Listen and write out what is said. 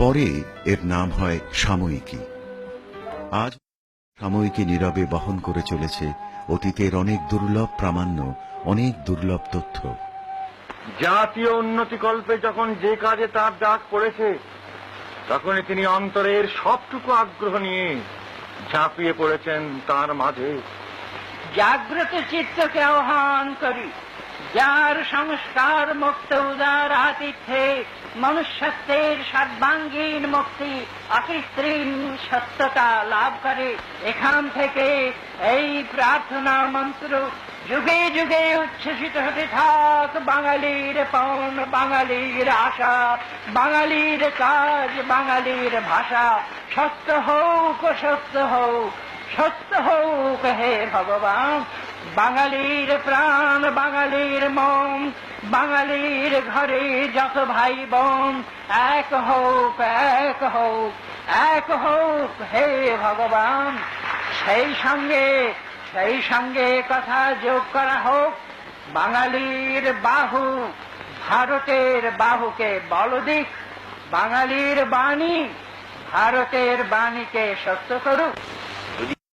পরে এর নাম হয় সাময়িকী। আজ সাময়িকী নীরবে বহন করে চলেছে অতীতের অনেক দুর্লভ প্রামাণ্য, অনেক দুর্লভ তথ্য। জাতীয় উন্নতিকল্পে যখন যে কাজে তার ডাক পড়েছে, তখনই তিনি অন্তরের সবটুকু আগ্রহ নিয়ে ঝাঁপিয়ে পড়েছেন তার মাঝে। জাগ্রত চিত্তকে আহ্বান করি, যার সংস্কার মুক্ত উদার আতিথ্যে মনুষ্যত্বের সর্বাঙ্গীন মুক্তি অকৃত্রিম সত্যতা লাভ করে। এখান থেকে এই প্রার্থনা মন্ত্র যুগে যুগে উচ্ছ্বসিত হতে থাক। বাঙালির পণ, বাঙালির আশা, বাঙালির কাজ, বাঙালির ভাষা। সত্য হোক, সত্য হোক, সত্য হোক হে ভগবান। বাঙালির প্রাণ, বাঙালির মন, বাঙালির ঘরে যত ভাই বোন, এক হোক, এক হোক, এক হোক হে ভগবান। সেই সঙ্গে কথা যোগ করা হোক, বাঙালির বাহু ভারতের বাহুকে বল দিক। বাঙালির বাণী ভারতের বাণীকে সত্য করুক।